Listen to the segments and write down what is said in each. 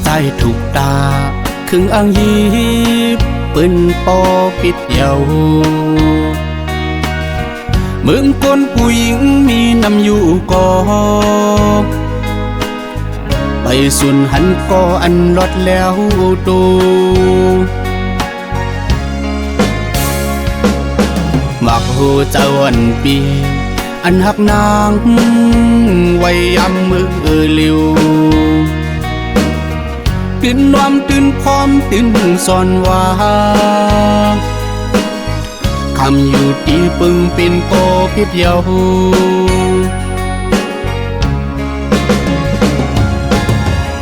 ใจถูกตาครึ่งอ้างยีบปืนปอปิดเยาวเมืองคนผู้หญิงมีนำอยู่ก่อไปสุนหันก่ออันลดแล้วตูมักหูเจ้าวันปีอันหักนางไว้ยำมือเลิวตื่นนวมตื่นพร้อมตื่นสอนว่าคำอยู่ที่ปึงเป็นโกพิษเยา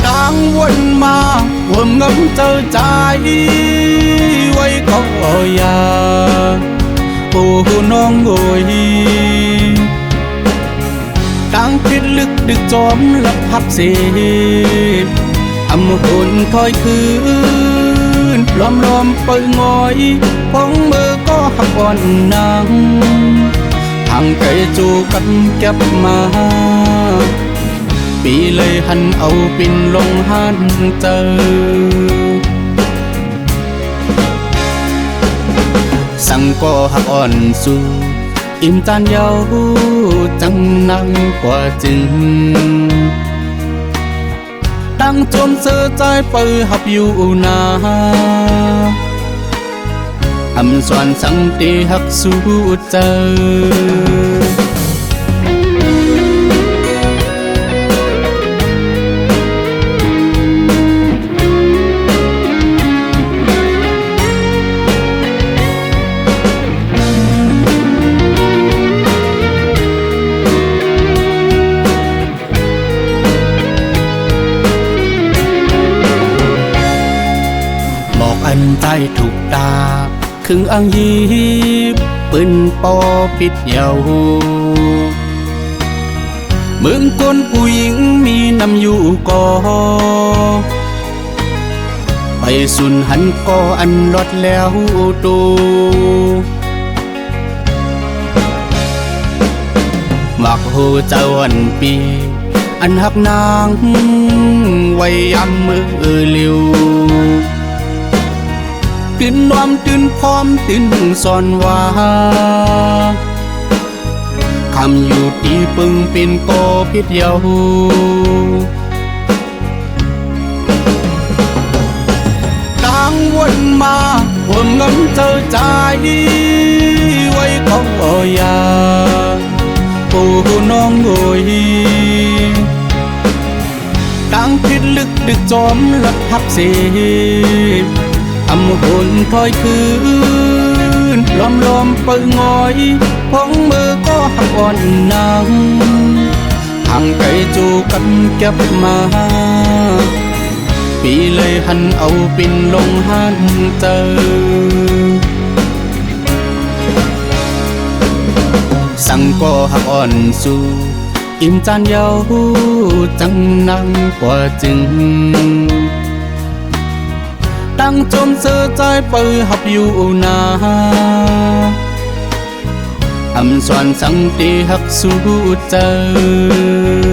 ดังวนมาห่วงเงินเจอใจไว้ก็อย่าโอ้น้องโอยดังคิดลึกดึกจอมลับพับเสียอำหุ่นคอยคืนล้อมเปิดงอยพองมือก็หักอ่อนนางทางไกลจูกันเก็บมาปีเลยหันเอาปินลงหันเจอสั่งก็หักอ่อนสู่อิ่มจานเยาจังนังกว่าจึงตั้งจมเสือใจเปิดหับอยู่นาอำส่วนสังตีหักสู้เจออันใจถูกตาครึ่งอ้างยีบปืนปอปิดเยาเมืองคนผู้หญิงมีนำอยู่ก่อไปสุนหันก่ออันลดแล้วตูมักหูเจ้าวันปีอันหักนางไว้ยำมือเลิวตื่นนวมตื่นพร้อมตื่นสอนว่าคำอยู่ที่ปึงเป็นโกพิษเยาดังวนมาห่วงเงินเจอใจไว้ก็อย่าโอ้น้องโอยดังคิดลึกดึกจอมลับพับเสียอำหุ่นคอยคืนล้อมเปิดงอยพองมือก็หักอ่อนนางทางไกลจูกันเก็บมาปีเลยหันเอาปินลงหันเจอสั่งก็หักอ่อนสู่อิ่มจานเยาจังนังกว่าจึงตั้งจมเสือใจเปิดหับอยู่นาอำส่วนสังตีหักสู้เจอ